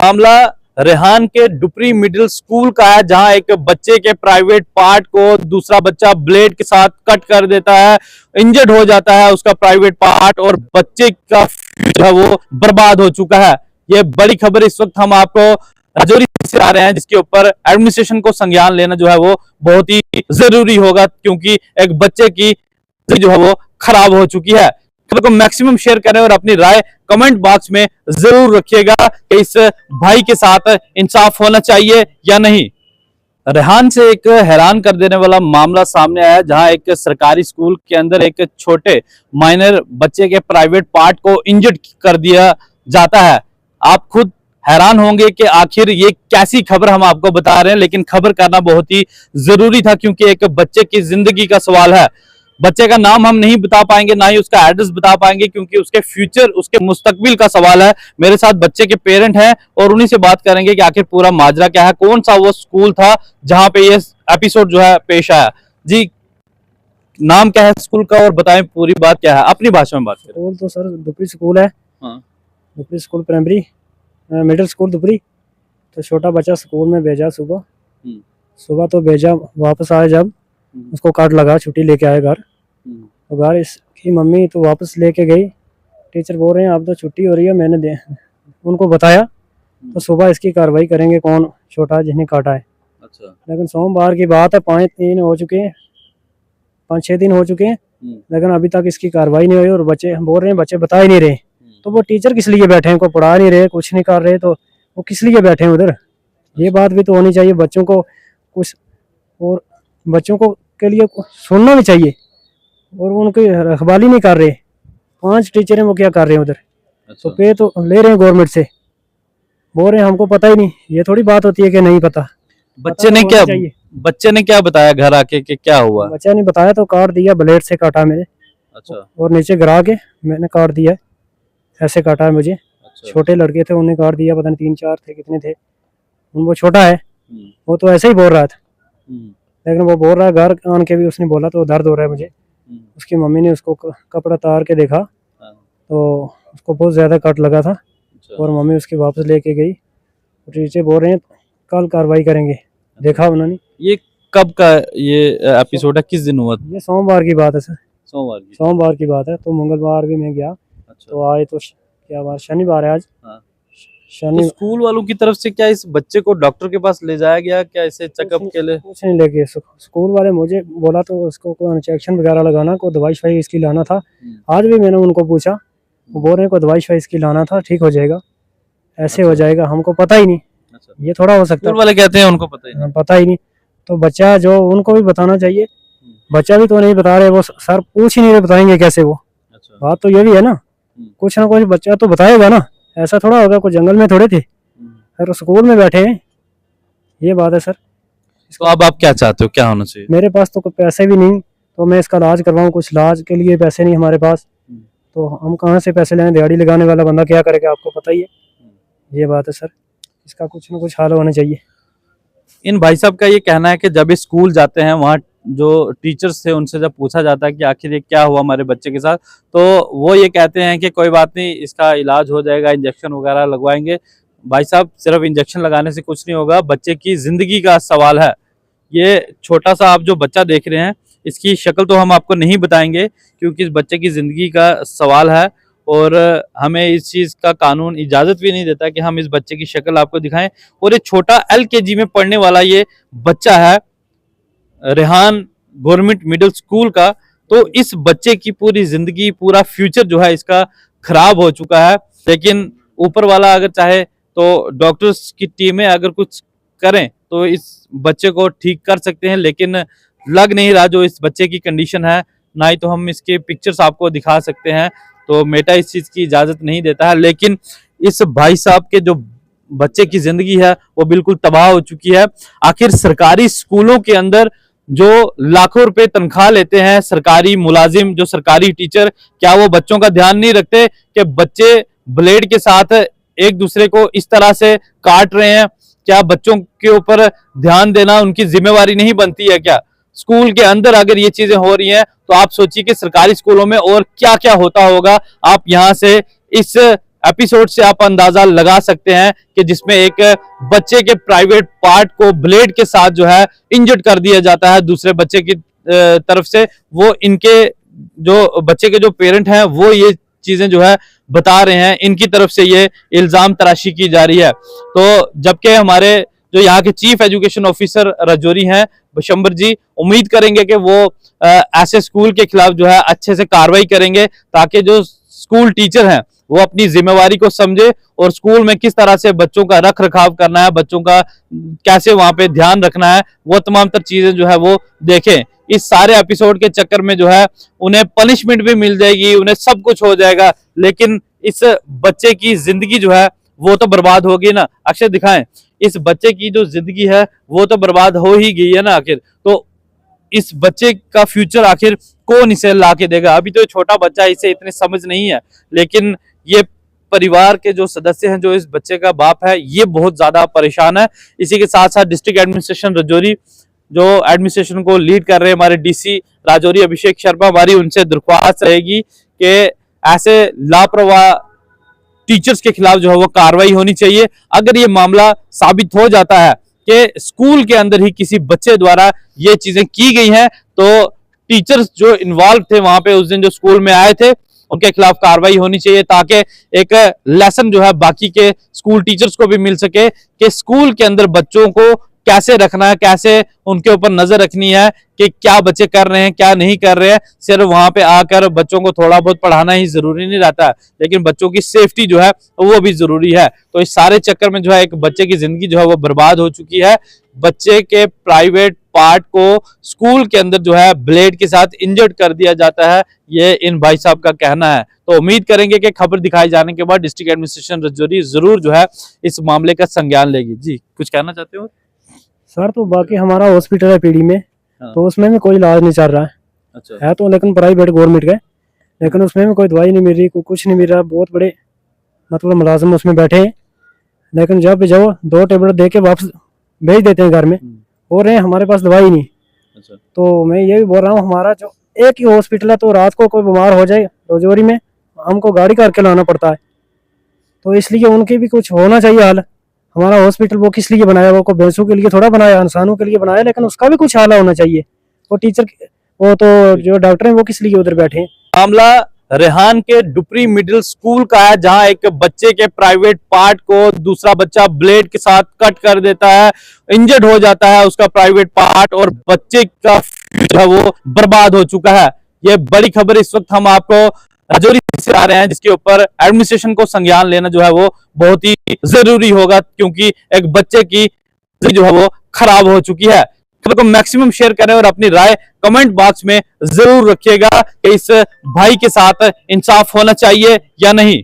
मामला रेहान के डुपरी middle school का है, जहां एक बच्चे के प्राइवेट पार्ट को दूसरा बच्चा ब्लेड के साथ कट कर देता है, इंजर्ड हो जाता है उसका प्राइवेट पार्ट और बच्चे का फ्यूचर है वो बर्बाद हो चुका है। ये बड़ी खबर इस वक्त हम आपको राजौरी से आ रहे हैं, जिसके ऊपर एडमिनिस्ट्रेशन को संज्ञान लेना जो है वो बहुत ही जरूरी होगा, क्योंकि एक बच्चे की जो है वो खराब हो चुकी है। खबर को मैक्सिमम शेयर करें और अपनी राय कमेंट बॉक्स में जरूर रखिएगा कि इस भाई के साथ इंसाफ होना चाहिए या नहीं। रेहान से एक हैरान कर देने वाला मामला सामने आया, जहां एक सरकारी स्कूल के अंदर एक छोटे माइनर बच्चे के प्राइवेट पार्ट को इंजर्ड कर दिया जाता है। आप खुद हैरान होंगे कि आखिर ये कैसी खबर हम आपको बता रहे हैं, लेकिन खबर करना बहुत ही जरूरी था, क्योंकि एक बच्चे की जिंदगी का सवाल है। बच्चे का नाम हम नहीं बता पाएंगे, ना ही उसका एड्रेस बता पाएंगे, क्योंकि उसके फ्यूचर, उसके मुस्तकबिल का सवाल है। मेरे साथ बच्चे के पेरेंट हैं और उन्हीं से बात करेंगे कि आखिर पूरा माजरा क्या है, कौन सा वो स्कूल था जहां पे ये एपिसोड जो है पेश आया। जी, नाम क्या है स्कूल का और बताएं पूरी बात क्या है, अपनी भाषा में बात करें। स्कूल तो सर दुपरी स्कूल है। हाँ। दुपरी स्कूल प्राइमरी मिडिल स्कूल दुपरी। तो छोटा बच्चा स्कूल में भेजा सुबह तो भेजा, वापस आया जब उसको कार्ड लगा, छुट्टी लेके आए घर। तो घर इसकी मम्मी तो वापस लेके गई, टीचर बोल रहे हैं आप तो छुट्टी हो रही है, मैंने उनको बताया तो सुबह इसकी कार्रवाई करेंगे कौन छोटा जिन्हें काटा है। अच्छा। लेकिन सोमवार की बात है, 5-6 दिन हो चुके हैं, लेकिन अभी तक इसकी कार्रवाई नहीं हुई और बच्चे बोल रहे हैं बच्चे बता ही नहीं रहे। तो वो टीचर किस लिए बैठे हैं, को पढ़ा नहीं रहे, कुछ नहीं कर रहे, तो वो किस लिए बैठे हैं उधर। ये बात भी तो होनी चाहिए, बच्चों को कुछ और बच्चों को के लिए सुनना भी चाहिए, और उनकी रखवाली नहीं कर रहे। 5 टीचर हैं, वो क्या कर रहे हैं उधर। अच्छा। तो पे तो ले रहे हैं गवर्नमेंट से, बोल रहे हैं हमको पता ही नहीं। ये थोड़ी बात होती है कि नहीं पता। बच्चे ने क्या बताया घर आके कि क्या हुआ? बच्चा ने बताया तो काट दिया, ब्लेड से काटा मेरे। अच्छा। और नीचे गिरा के मैंने काट दिया, ऐसे काटा है मुझे। अच्छा। छोटे लड़के थे, उन्हें काट दिया, पता नहीं 3-4 थे, कितने थे। वो छोटा है, वो तो ऐसे ही बोल रहा था, लेकिन वो बोल रहा है घर आन के भी उसने बोला तो दर्द हो रहा है मुझे। उसकी मम्मी ने उसको कपड़ा तार के देखा तो उसको बहुत ज़्यादा कट लगा था। और मम्मी उसकी वापस लेके गई। टीचर बोल रहे हैं कल कार्रवाई करेंगे। देखा उन्होंने। ये कब का ये एपिसोड है, किस दिन हुआ? ये सोमवार की बात है सर, सोमवार की बात है। तो मंगलवार भी मैं गया। अच्छा। तो आए तो क्या बार शनिवार है आज। हाँ। शनि तो स्कूल वालों की तरफ से क्या इस बच्चे को डॉक्टर के पास ले जाया गया क्या, इसे चेकअप के लिए? कुछ नहीं लेके स्कूल वाले मुझे बोला तो उसको कोई इंजेक्शन वगैरह लगाना, को दवाई शवाई इसकी लाना था। आज भी मैंने उनको पूछा, वो बोल रहे हैं को दवाई शवाई इसकी लाना था, ठीक हो जाएगा, ऐसे हो जाएगा। हमको पता ही नहीं। अच्छा। ये थोड़ा हो सकता है, स्कूल वाले कहते हैं उनको पता ही नहीं। तो बच्चा जो उनको भी बताना चाहिए, बच्चा भी तो नहीं बता रहे, वो सर पूछ ही नहीं रहे, बताएंगे कैसे वो। अच्छा। बात तो ये भी है ना, कुछ ना कुछ बच्चा तो बताएगा ना, ऐसा थोड़ा होगा कोई जंगल में थोड़े थे, फिर स्कूल में बैठे हैं। ये बात है सर। तो अब आप क्या चाहते हो, क्या होना चाहिए? मेरे पास तो कोई पैसे भी नहीं, तो मैं इसका इलाज करवाऊँ, कुछ इलाज के लिए पैसे नहीं हमारे पास, तो हम कहाँ से पैसे लें। दिहाड़ी लगाने वाला बंदा क्या करेगा, आपको पता ही है। ये बात है सर, इसका कुछ ना कुछ हल होना चाहिए। इन भाई साहब का ये कहना है कि जब ये स्कूल जाते हैं, वहाँ जो टीचर्स थे उनसे जब पूछा जाता है कि आखिर ये क्या हुआ हमारे बच्चे के साथ, तो वो ये कहते हैं कि कोई बात नहीं, इसका इलाज हो जाएगा, इंजेक्शन वगैरह लगवाएंगे। भाई साहब, सिर्फ इंजेक्शन लगाने से कुछ नहीं होगा, बच्चे की जिंदगी का सवाल है। ये छोटा सा आप जो बच्चा देख रहे हैं, इसकी शक्ल तो हम आपको नहीं बताएंगे, क्योंकि इस बच्चे की जिंदगी का सवाल है और हमें इस चीज़ का कानून इजाज़त भी नहीं देता कि हम इस बच्चे की शक्ल आपको दिखाएं। और ये छोटा LKG में पढ़ने वाला ये बच्चा है, रेहान गवर्नमेंट मिडिल स्कूल का। तो इस बच्चे की पूरी जिंदगी, पूरा फ्यूचर जो है इसका खराब हो चुका है। लेकिन ऊपर वाला अगर चाहे तो डॉक्टर्स की टीमें अगर कुछ करें तो इस बच्चे को ठीक कर सकते हैं, लेकिन लग नहीं रहा जो इस बच्चे की कंडीशन है। ना ही तो हम इसके पिक्चर्स आपको दिखा सकते हैं, तो मेटा इस चीज़ की इजाज़त नहीं देता है। लेकिन इस भाई साहब के जो बच्चे की जिंदगी है वो बिल्कुल तबाह हो चुकी है। आखिर सरकारी स्कूलों के अंदर जो लाखों रुपए तनख्वाह लेते हैं सरकारी मुलाजिम, जो सरकारी टीचर, क्या वो बच्चों का ध्यान नहीं रखते कि बच्चे ब्लेड के साथ एक दूसरे को इस तरह से काट रहे हैं? क्या बच्चों के ऊपर ध्यान देना उनकी जिम्मेवारी नहीं बनती है क्या? स्कूल के अंदर अगर ये चीजें हो रही हैं तो आप सोचिए कि सरकारी स्कूलों में और क्या क्या होता होगा। आप यहाँ से इस एपिसोड से आप अंदाजा लगा सकते हैं कि जिसमें एक बच्चे के प्राइवेट पार्ट को ब्लेड के साथ जो है इंजर्ड कर दिया जाता है दूसरे बच्चे की तरफ से। वो इनके जो बच्चे के जो पेरेंट हैं वो ये चीजें जो है बता रहे हैं, इनकी तरफ से ये इल्जाम तराशी की जा रही है। तो जबकि हमारे जो यहाँ के चीफ एजुकेशन ऑफिसर राजौरी हैं बशंबर जी, उम्मीद करेंगे कि वो ऐसे स्कूल के खिलाफ जो है अच्छे से कार्रवाई करेंगे ताकि जो स्कूल टीचर हैं वो अपनी जिम्मेवारी को समझे और स्कूल में किस तरह से बच्चों का रख रखाव करना है, बच्चों का कैसे वहां पे ध्यान रखना है, वो तमाम तर चीजें जो है वो देखें। इस सारे एपिसोड के चक्कर में जो है उन्हें पनिशमेंट भी मिल जाएगी, उन्हें सब कुछ हो जाएगा, लेकिन इस बच्चे की जिंदगी जो है वो तो बर्बाद होगी ना। अक्षय दिखाएं, इस बच्चे की जो जिंदगी है वो तो बर्बाद हो ही गई है ना आखिर। तो इस बच्चे का फ्यूचर आखिर कौन इसे ला के देगा? अभी तो छोटा बच्चा, इसे इतनी समझ नहीं है, लेकिन ये परिवार के जो सदस्य हैं, जो इस बच्चे का बाप है, ये बहुत ज्यादा परेशान है। इसी के साथ साथ डिस्ट्रिक्ट एडमिनिस्ट्रेशन राजौरी जो एडमिनिस्ट्रेशन को लीड कर रहे हैं हमारे डीसी राजौरी अभिषेक शर्मा, हमारी उनसे दरख्वास्त रहेगी कि ऐसे लापरवाह टीचर्स के खिलाफ जो है वो कार्रवाई होनी चाहिए। अगर ये मामला साबित हो जाता है कि स्कूल के अंदर ही किसी बच्चे द्वारा ये चीजें की गई हैं, तो टीचर्स जो इन्वॉल्व थे वहां पे उस दिन जो स्कूल में आए थे उनके खिलाफ कार्रवाई होनी चाहिए, ताकि एक लेसन जो है बाकी के स्कूल टीचर्स को भी मिल सके कि स्कूल के अंदर बच्चों को कैसे रखना है, कैसे उनके ऊपर नजर रखनी है कि क्या बच्चे कर रहे हैं क्या नहीं कर रहे हैं। सिर्फ वहां पे आकर बच्चों को थोड़ा बहुत पढ़ाना ही जरूरी नहीं रहता है, लेकिन बच्चों की सेफ्टी जो है वो भी जरूरी है। तो इस सारे चक्कर में जो है एक बच्चे की जिंदगी जो है वो बर्बाद हो चुकी है। बच्चे के प्राइवेट पार्ट को स्कूल के अंदर जो है ब्लेड के साथ इंजर्ड कर दिया जाता है, ये इन भाई साहब का कहना है। तो उम्मीद करेंगे कि खबर दिखाए जाने के बाद डिस्ट्रिक्ट एडमिनिस्ट्रेशन राजौरी जरूर जो है इस मामले का संज्ञान लेगी। जी कुछ कहना चाहते हो सर? तो बाकी हमारा हॉस्पिटल है पीडी में, हाँ। तो उसमें भी कोई इलाज नहीं चल रहा है। अच्छा है तो लेकिन प्राइवेट गवर्नमेंट का, लेकिन उसमें भी कोई दवाई नहीं मिल रही, कुछ नहीं मिल रहा। बहुत बड़े मतलब मुलाजिम उसमें बैठे हैं, लेकिन जब भी जाओ 2 टेबलेट दे के वापस भेज देते हैं घर में, बोल रहे हैं हमारे पास दवाई नहीं। अच्छा। तो मैं ये भी बोल रहा हूँ, हमारा जो एक ही हॉस्पिटल है, तो रात को कोई बीमार हो जाए राजौरी में हमको गाड़ी करके लाना पड़ता है। तो इसलिए उनकी भी कुछ होना चाहिए हाल। हमारा हॉस्पिटल वो किस लिए बनाया? वो को भैंसों के लिए थोड़ा बनाया, इंसानों के लिए बनाया, लेकिन उसका भी कुछ हाल होना चाहिए। वो टीचर, वो तो जो डॉक्टर हैं वो किस लिए उधर बैठे हैं? मामला रेहान के डुपरी मिडिल स्कूल का है, जहां एक बच्चे के प्राइवेट पार्ट को दूसरा बच्चा ब्लेड के साथ कट कर देता है, इंजर्ड हो जाता है उसका प्राइवेट पार्ट, और बच्चे का फ्यूचर वो बर्बाद हो चुका है। ये बड़ी खबर इस वक्त हम आपको राजौरी से आ रहे हैं, जिसके ऊपर एडमिनिस्ट्रेशन को संज्ञान लेना जो है वो बहुत ही जरूरी होगा, क्योंकि एक बच्चे की जो है वो खराब हो चुकी है। खबर को मैक्सिमम शेयर करें और अपनी राय कमेंट बॉक्स में जरूर रखिएगा कि इस भाई के साथ इंसाफ होना चाहिए या नहीं।